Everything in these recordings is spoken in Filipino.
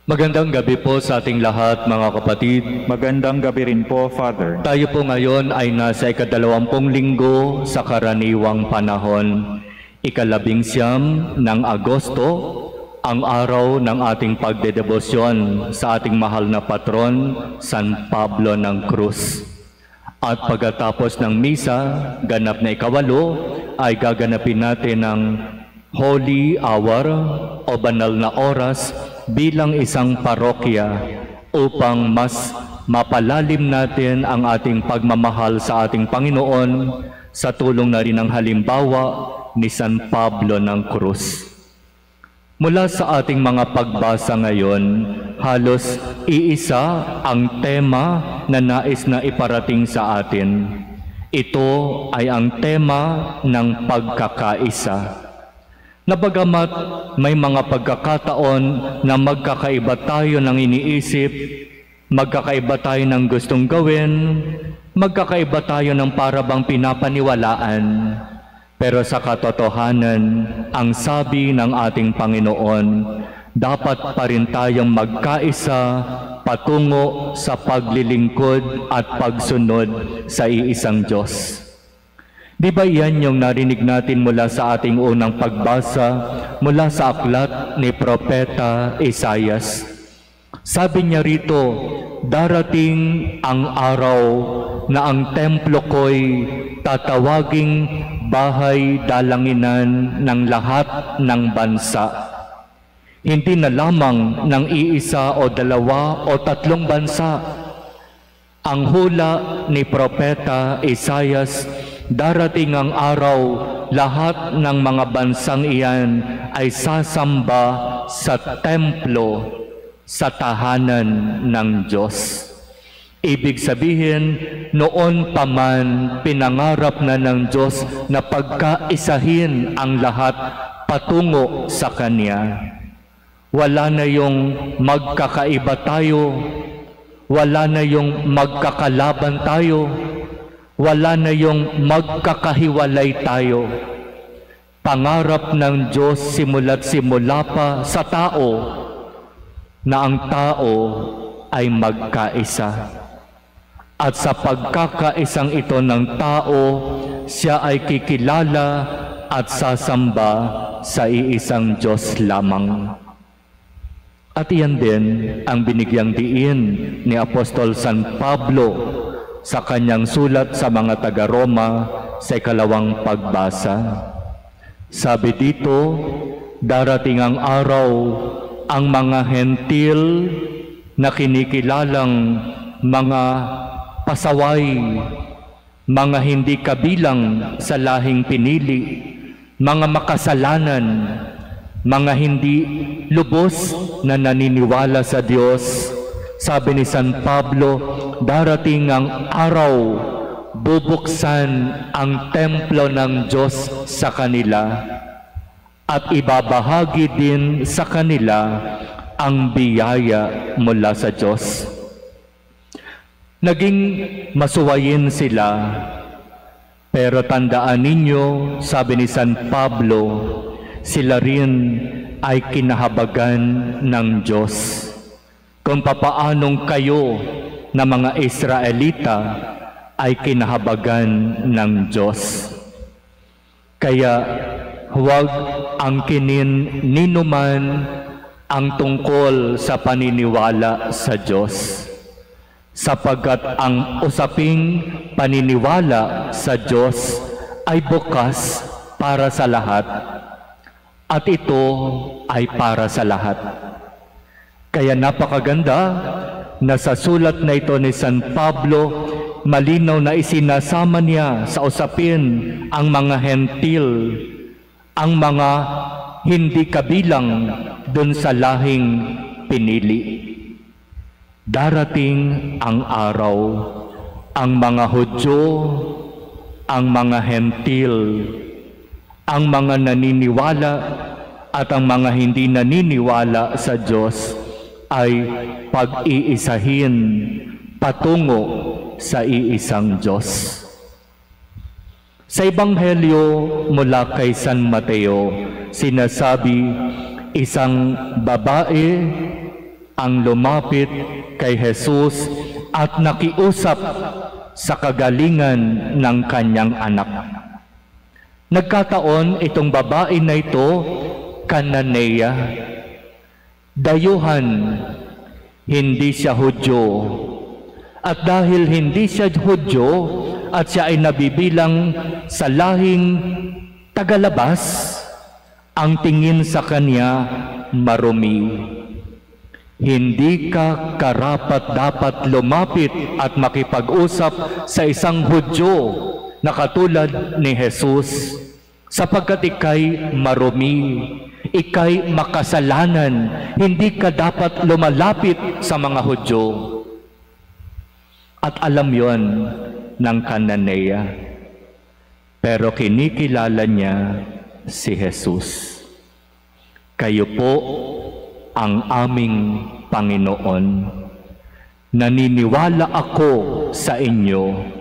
Magandang gabi po sa ating lahat, mga kapatid. Magandang gabi rin po, Father. Tayo po ngayon ay nasa ika-20 linggo sa karaniwang panahon. Ika-19 ng Agosto, ang araw ng ating pagdedebosyon sa ating mahal na patron, San Pablo ng Cruz. At pagkatapos ng misa, ganap na ika-8, ay gaganapin natin ang Holy Hour o banal na oras bilang isang parokya upang mas mapalalim natin ang ating pagmamahal sa ating Panginoon sa tulong na rin ng halimbawa ni San Pablo ng Cruz. Mula sa ating mga pagbasa ngayon, halos iisa ang tema na nais na iparating sa atin. Ito ay ang tema ng pagkakaisa. Na bagamat may mga pagkakataon na magkakaiba tayo ng iniisip, magkakaiba tayo ng gustong gawin, magkakaiba tayo ng parabang pinapaniwalaan, pero sa katotohanan, ang sabi ng ating Panginoon, dapat pa rin tayong magkaisa patungo sa paglilingkod at pagsunod sa iisang Diyos. Di ba yan yung narinig natin mula sa ating unang pagbasa mula sa aklat ni Propeta Isaias? Sabi niya rito, darating ang araw na ang templo ko'y tatawaging bahay dalanginan ng lahat ng bansa. Hindi na lamang ng iisa o dalawa o tatlong bansa. Ang hula ni Propeta Isaias, darating ang araw, lahat ng mga bansang iyan ay sasamba sa templo, sa tahanan ng Diyos. Ibig sabihin, noon pa man pinangarap na ng Diyos na pagkaisahin ang lahat patungo sa Kanya. Wala na yung magkakaiba tayo, wala na yung magkakalaban tayo, wala na yung magkakahiwalay tayo. Pangarap ng Diyos simula't simula pa sa tao na ang tao ay magkaisa. At sa pagkakaisang ito ng tao, siya ay kikilala at sasamba sa iisang Diyos lamang. At iyan din ang binigyang diin ni Apostol San Pablo sa kanyang sulat sa mga taga-Roma sa ikalawang pagbasa. Sabi dito, darating ang araw, ang mga hentil na kinikilalang mga pasaway, mga hindi kabilang sa lahing pinili, mga makasalanan, mga hindi lubos na naniniwala sa Diyos. Sabi ni San Pablo, darating ang araw, bubuksan ang templo ng Diyos sa kanila at ibabahagi din sa kanila ang biyaya mula sa Diyos. Naging masuwayin sila, pero tandaan ninyo, sabi ni San Pablo, sila rin ay kinahabagan ng Diyos. Kung papaanong kayo na mga Israelita ay kinahabagan ng Diyos. Kaya huwag angkinin ninuman ang tungkol sa paniniwala sa Diyos, sapagkat ang usaping paniniwala sa Diyos ay bukas para sa lahat, at ito ay para sa lahat. Kaya napakaganda na sa sulat na ito ni San Pablo, malinaw na isinasama niya sa usapin ang mga hentil, ang mga hindi kabilang dun sa lahing pinili. Darating ang araw, ang mga Hudyo, ang mga hentil, ang mga naniniwala at ang mga hindi naniniwala sa Diyos ay pag-iisahin patungo sa iisang Diyos. Sa Ebanghelyo mula kay San Mateo, sinasabi, isang babae ang lumapit kay Jesus at nakiusap sa kagalingan ng kanyang anak. Nagkataon itong babae na ito, Cananea. Dayuhan, hindi siya Hudyo. At dahil hindi siya Hudyo at siya ay nabibilang sa lahing tagalabas, ang tingin sa kanya marumi. Hindi ka karapat-dapat lumapit at makipag-usap sa isang Hudyo na katulad ni Jesus, sapagkat ikay marumi, ikay makasalanan, hindi ka dapat lumalapit sa mga Hudyo. At alam yon ng Cananea, pero kinikilala niya si Jesus. Kayo po ang aming Panginoon. Naniniwala ako sa inyo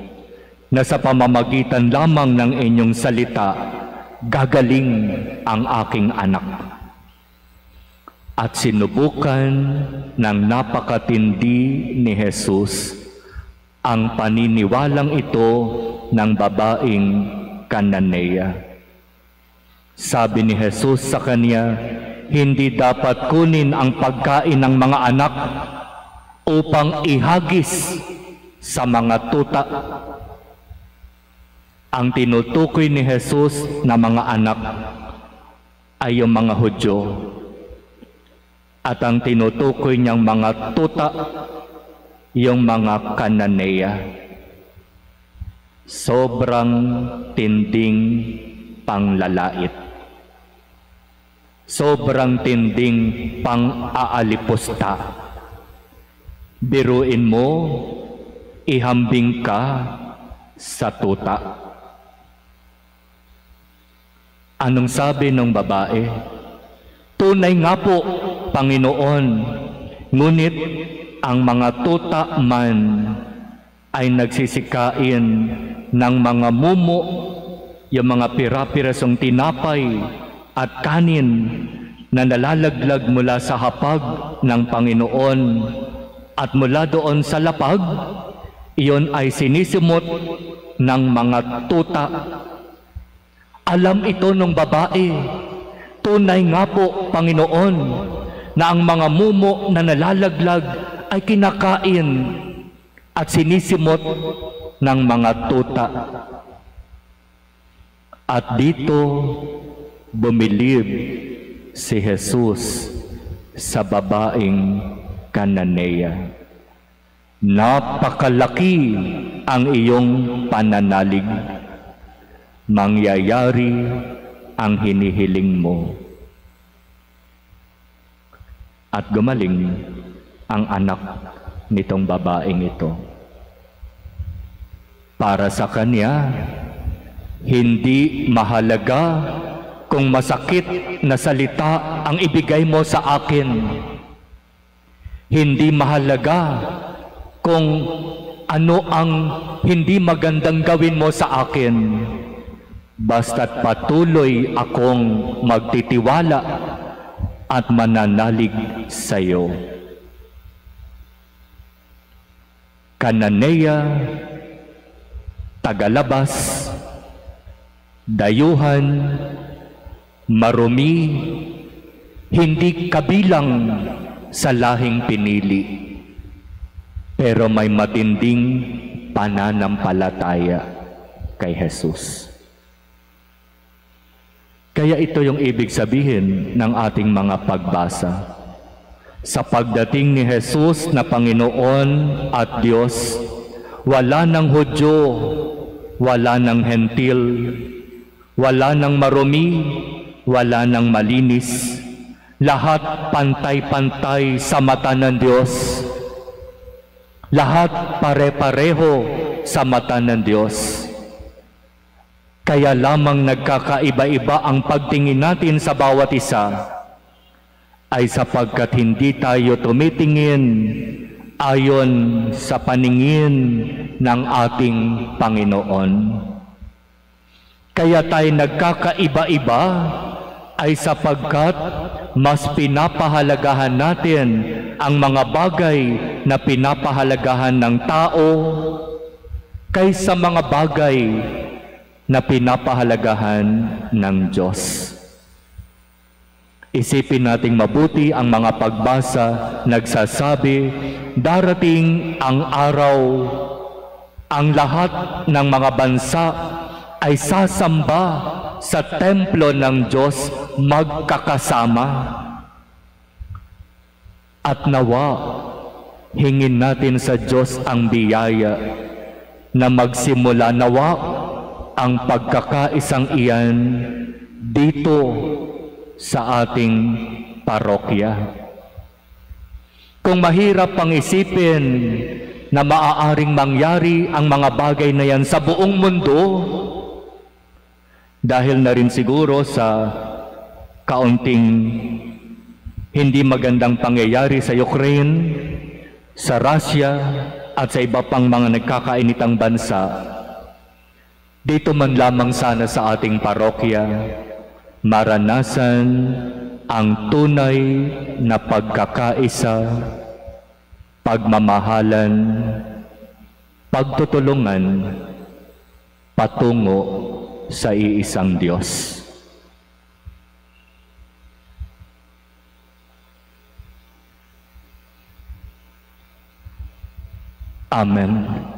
na sa pamamagitan lamang ng inyong salita, gagaling ang aking anak. At sinubukan ng napakatindi ni Jesus ang paniniwalang ito ng babaeng Cananea. Sabi ni Jesus sa kanya, hindi dapat kunin ang pagkain ng mga anak upang ihagis sa mga tuta. Ang tinutukoy ni Jesus na mga anak ay yung mga Hudyo. At ang tinutukoy niyang mga tuta, yung mga Cananea. Sobrang tinding panglalait. Sobrang tinding pang-aalipusta. Biruin mo, ihambing ka sa tuta. Anong sabi ng babae? Tunay nga po, Panginoon, ngunit ang mga tuta man ay nagsisikain ng mga mumo, yung mga pira-pirasong tinapay at kanin na nalalaglag mula sa hapag ng Panginoon, at mula doon sa lapag, iyon ay sinisimot ng mga tuta. Alam ito ng babae, tunay nga po, Panginoon, na ang mga mumo na nalalaglag ay kinakain at sinisimot ng mga tuta. At dito, bumilib si Jesus sa babaeng Cananea. Napakalaki ang iyong pananalig. Mangyayari ang hinihiling mo. At gumaling ang anak nitong babaeng ito. Para sa kanya, hindi mahalaga kung masakit na salita ang ibigay mo sa akin. Hindi mahalaga kung ano ang hindi magandang gawin mo sa akin. Basta't patuloy akong magtitiwala at mananalig sa iyo. Cananea, tagalabas, dayuhan, marumi, hindi kabilang sa lahing pinili, pero may matinding pananampalataya kay Jesus. Kaya ito yung ibig sabihin ng ating mga pagbasa. Sa pagdating ni Jesus na Panginoon at Diyos, wala ng Hudyo, wala ng Hentil, wala ng marumi, wala ng malinis. Lahat pantay-pantay sa mata ng Diyos. Lahat pare-pareho sa mata ng Diyos. Kaya lamang nagkakaiba-iba ang pagtingin natin sa bawat isa, ay sapagkat hindi tayo tumitingin ayon sa paningin ng ating Panginoon. Kaya tayo nagkakaiba-iba ay sapagkat mas pinapahalagahan natin ang mga bagay na pinapahalagahan ng tao kaysa mga bagay na pinapahalagahan ng Diyos. Isipin nating mabuti ang mga pagbasa nagsasabi, darating ang araw, ang lahat ng mga bansa ay sasamba sa templo ng Diyos magkakasama. At nawa, hingin natin sa Diyos ang biyaya na magsimula nawa ang pagkakaisang iyan dito sa ating parokya. Kung mahirap pang isipin na maaaring mangyari ang mga bagay na yan sa buong mundo, dahil na rin siguro sa kaunting hindi magandang pangyayari sa Ukraine, sa Russia, at sa iba pang mga nagkakainitang bansa, dito man lamang sana sa ating parokya, maranasan ang tunay na pagkakaisa, pagmamahalan, pagtutulungan, patungo sa iisang Diyos. Amen.